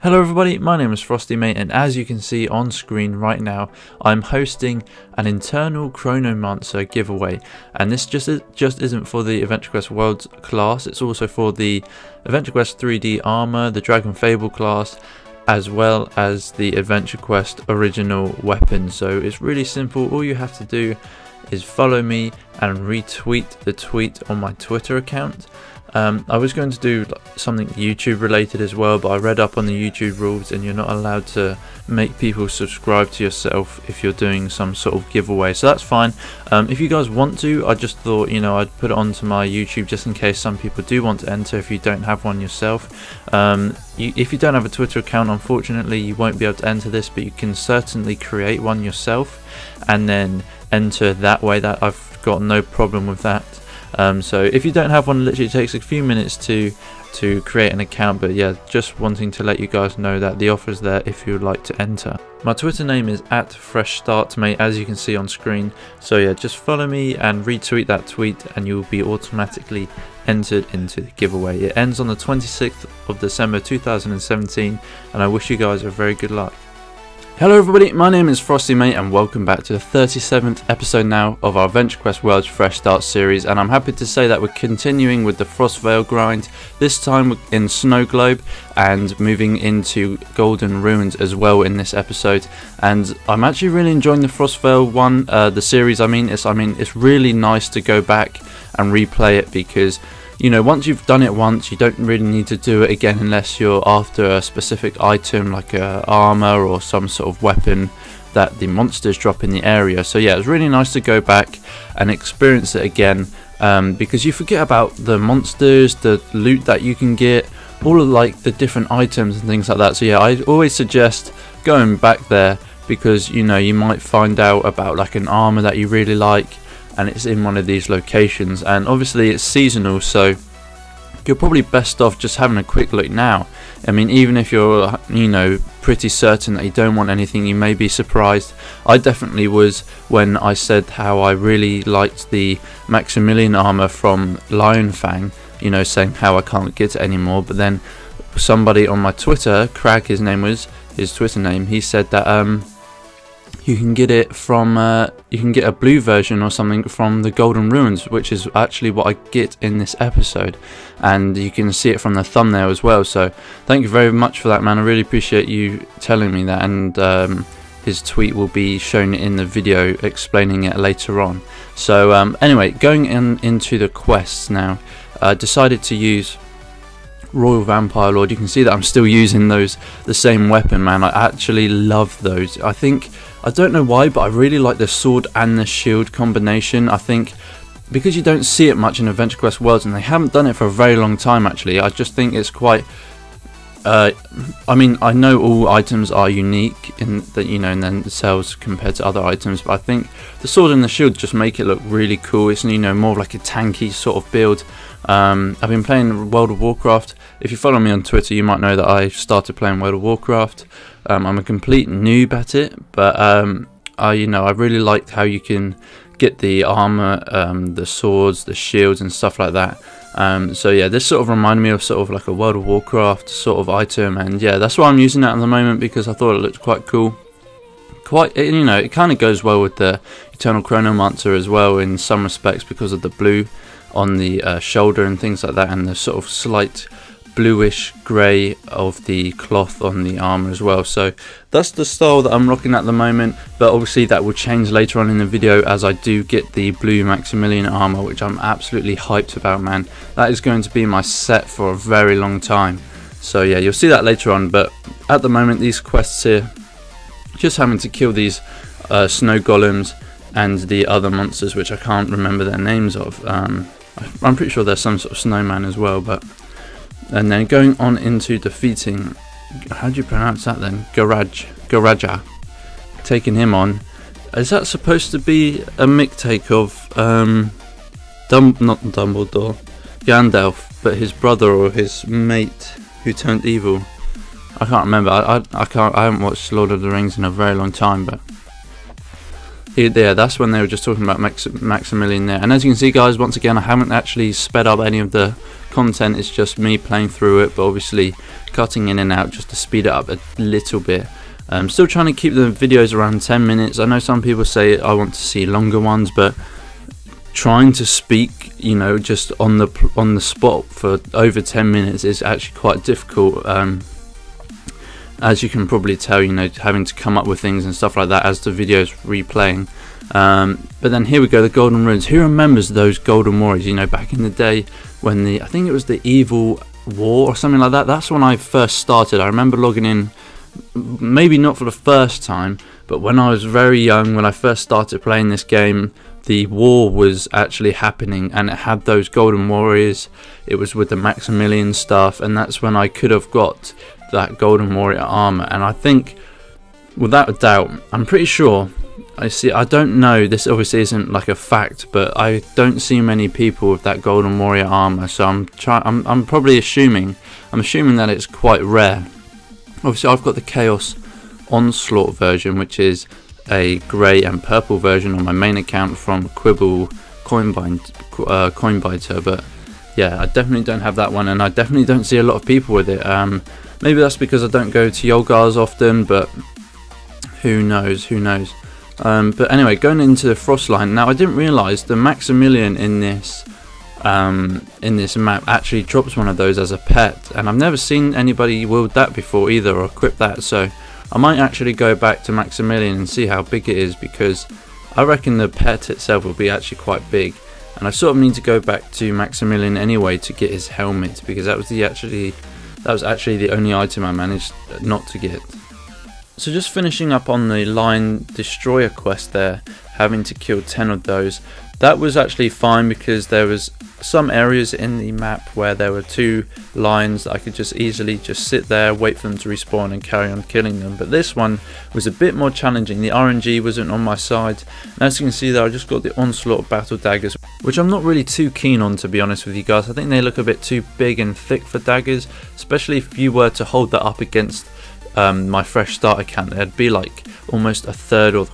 Hello everybody, my name is Frosty Mate, and as you can see on screen right now, I'm hosting an internal Chronomancer giveaway, and this just isn't for the Adventure Quest Worlds class, it's also for the Adventure Quest 3D Armor, the Dragon Fable class, as well as the Adventure Quest original weapon. So it's really simple. All you have to do is follow me and retweet the tweet on my Twitter account. I was going to do something YouTube related as well, but I read up on the YouTube rules and you're not allowed to make people subscribe to yourself if you're doing some sort of giveaway, so that's fine. If you guys want to, I just thought, you know, I'd put it onto my YouTube just in case some people do want to enter if you don't have one yourself. If you don't have a Twitter account, unfortunately you won't be able to enter this, but you can certainly create one yourself and then enter that way. That I've got no problem with that. So if you don't have one, literally it takes a few minutes to create an account, but yeah, just wanting to let you guys know that the offer's there if you'd like to enter. My Twitter name is @FreshStart, mate, as you can see on screen. So yeah, just follow me and retweet that tweet and you'll be automatically entered into the giveaway. It ends on the 26th of December 2017, and I wish you guys a very good luck. Hello everybody, my name is Frosty Mate and welcome back to the 37th episode now of our Adventure Quest Worlds Fresh Start series, and I'm happy to say that we're continuing with the Frostvale grind, this time in Snow Globe and moving into Golden Ruins as well in this episode. And I'm actually really enjoying the Frostvale one, the series. I mean it's really nice to go back and replay it because, you know, once you've done it once, you don't really need to do it again unless you're after a specific item like a armor or some sort of weapon that the monsters drop in the area. So yeah, it's really nice to go back and experience it again, because you forget about the monsters, the loot that you can get, all of like the different items and things like that. So yeah, I always suggest going back there because, you know, you might find out about like an armor that you really like and it's in one of these locations, and obviously it's seasonal, so you're probably best off just having a quick look now. I mean, even if you're, you know, pretty certain that you don't want anything, you may be surprised. I definitely was when I said how I really liked the Maximilian armor from Lionfang, you know, saying how I can't get it anymore, but then somebody on my Twitter, Crag his name was, his Twitter name, he said that you can get it from you can get a blue version or something from the Golden Ruins, which is actually what I get in this episode, and you can see it from the thumbnail as well. So thank you very much for that, man. I really appreciate you telling me that, and his tweet will be shown in the video explaining it later on. So anyway, going into the quests now, I decided to use Royal Vampire Lord. You can see that I'm still using the same weapon, man. I actually love those. I don't know why, but I really like the sword and the shield combination. I think because you don't see it much in Adventure Quest Worlds, and they haven't done it for a very long time actually, I just think it's quite I mean, I know all items are unique in that, you know, in themselves compared to other items, but I think the sword and the shield just make it look really cool. It's, you know, more like a tanky sort of build. I've been playing World of Warcraft. If you follow me on Twitter, you might know that I started playing World of Warcraft. I'm a complete noob at it, but I really liked how you can get the armor, the swords, the shields and stuff like that. So yeah, this sort of reminded me of sort of like a World of Warcraft sort of item, and yeah, that's why I'm using that at the moment because I thought it looked quite cool. You know, it kind of goes well with the Eternal Chronomancer as well in some respects because of the blue on the shoulder and things like that, and the sort of slight bluish grey of the cloth on the armor as well. So that's the style that I'm rocking at the moment, but obviously that will change later on in the video as I do get the blue Maximilian armor, which I'm absolutely hyped about, man. That is going to be my set for a very long time. So yeah, you'll see that later on, but at the moment these quests here, just having to kill these snow golems and the other monsters which I can't remember their names of. I'm pretty sure there's some sort of snowman as well, but and then going on into defeating, how do you pronounce that then? Garaja. Taking him on. Is that supposed to be a mick take of not Dumbledore, Gandalf, but his brother or his mate who turned evil? I can't remember. I haven't watched Lord of the Rings in a very long time, but Yeah, that's when they were just talking about Maximilian there. And as you can see, guys, once again, I haven't actually sped up any of the content. It's just me playing through it, but obviously cutting in and out just to speed it up a little bit. I'm still trying to keep the videos around 10 minutes. I know some people say I want to see longer ones, but trying to speak, you know, just on the spot for over 10 minutes is actually quite difficult. As you can probably tell, you know, having to come up with things and stuff like that as the video's replaying. But then here we go, the Golden Runes. Who remembers those Golden Warriors, you know, back in the day when I think it was the Evil War or something like that. That's when I first started. I remember logging in, maybe not for the first time, but when I was very young, when I first started playing this game, the war was actually happening and it had those Golden Warriors. It was with the Maximilian stuff, and that's when I could have got that Golden Warrior armor. And I think, without a doubt, I'm pretty sure, I don't know, this obviously isn't like a fact, but I don't see many people with that Golden Warrior armor, so I'm probably assuming that it's quite rare. Obviously I've got the Chaos Onslaught version, which is a grey and purple version on my main account from Quibble Coinbiter, but yeah, I definitely don't have that one, and I definitely don't see a lot of people with it. Maybe that's because I don't go to Yolgars often, but who knows, but anyway, going into the Frostline. Now, I didn't realise the Maximilian in this map actually drops one of those as a pet, and I've never seen anybody wield that before either, or equip that, so I might actually go back to Maximilian and see how big it is, because I reckon the pet itself will be actually quite big, and I sort of need to go back to Maximilian anyway to get his helmet, because that was actually the only item I managed not to get. So just finishing up on the Lion Destroyer quest there, having to kill 10 of those, that was actually fine because there was some areas in the map where there were 2 lions that I could just easily just sit there, wait for them to respawn and carry on killing them. But this one was a bit more challenging. The RNG wasn't on my side, and as you can see there, I just got the Onslaught Battle Daggers, which I'm not really too keen on, to be honest with you guys. I think they look a bit too big and thick for daggers, especially if you were to hold that up against my Fresh Start account. It'd be like almost a third, or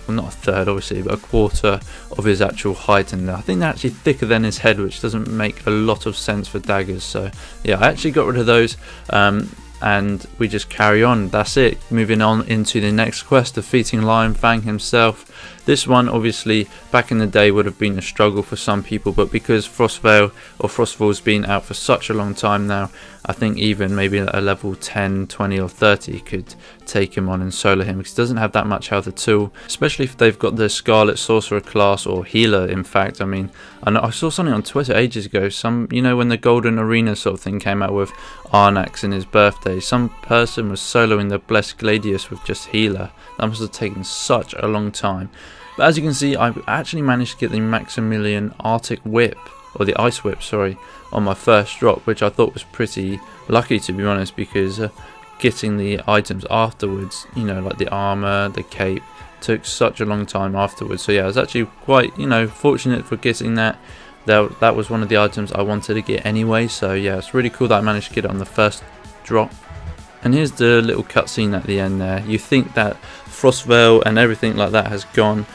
not a third obviously, but a quarter of his actual height, and I think they're actually thicker than his head, which doesn't make a lot of sense for daggers. So yeah, I actually got rid of those, and we just carry on. That's it. Moving on into the next quest, defeating Lionfang himself. This one obviously back in the day would have been a struggle for some people, but because Frostvale or Frostval's been out for such a long time now, I think even maybe a level 10, 20 or 30 could take him on and solo him, because he doesn't have that much health at all, especially if they've got the Scarlet Sorcerer class, or Healer in fact. I mean, I saw something on Twitter ages ago, you know, when the Golden Arena sort of thing came out with Arnax in his birthday, some person was soloing the Blessed Gladius with just Healer. That must have taken such a long time. But as you can see, I actually managed to get the Maximilian Arctic Whip, or the Ice Whip, sorry, on my first drop, which I thought was pretty lucky, to be honest, because getting the items afterwards, you know, like the armor, the cape, took such a long time afterwards. So yeah, I was actually quite, you know, fortunate for getting that. That was one of the items I wanted to get anyway, so yeah, it's really cool that I managed to get it on the first drop. And here's the little cutscene at the end there. You think that Frostvale and everything like that has gone.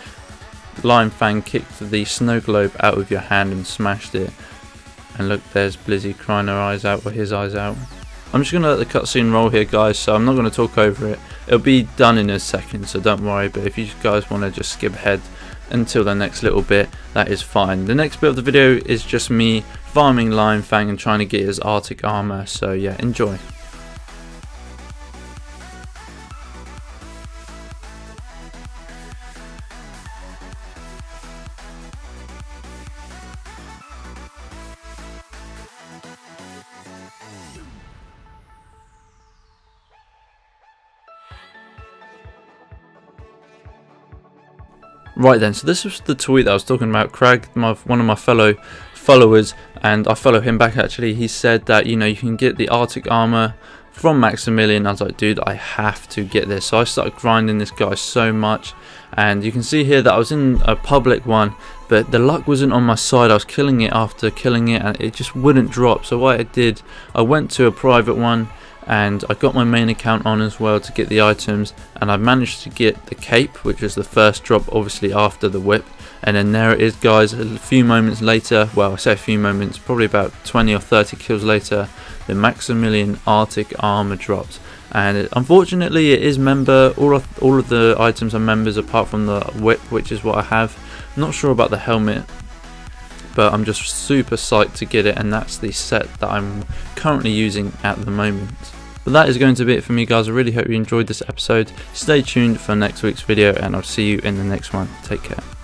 Lionfang kicked the snow globe out of your hand and smashed it. And look, there's Blizzy crying her eyes out, or his eyes out. I'm just going to let the cutscene roll here, guys, so I'm not going to talk over it. It'll be done in a second, so don't worry, but if you guys want to just skip ahead until the next little bit, that is fine. The next bit of the video is just me farming Lionfang and trying to get his Arctic armor, so yeah, enjoy. Right then, so this was the tweet that I was talking about. Craig, one of my fellow followers, and I follow him back actually, he said that, you know, you can get the Arctic armor from Maximilian. I was like, dude, I have to get this. So I started grinding this guy so much, and you can see here that I was in a public one, but the luck wasn't on my side. I was killing it after killing it, and it just wouldn't drop. So what I did, I went to a private one, and I got my main account on as well to get the items, and I've managed to get the cape, which is the first drop obviously after the whip. And then there it is, guys, a few moments later, well, I say a few moments, probably about 20 or 30 kills later, the Maximilian Arctic armor drops. And unfortunately it is member, all of the items are members apart from the whip, which is what I have. I'm not sure about the helmet, but I'm just super psyched to get it, and that's the set that I'm currently using at the moment. But that is going to be it for me, guys. I really hope you enjoyed this episode. Stay tuned for next week's video, and I'll see you in the next one. Take care.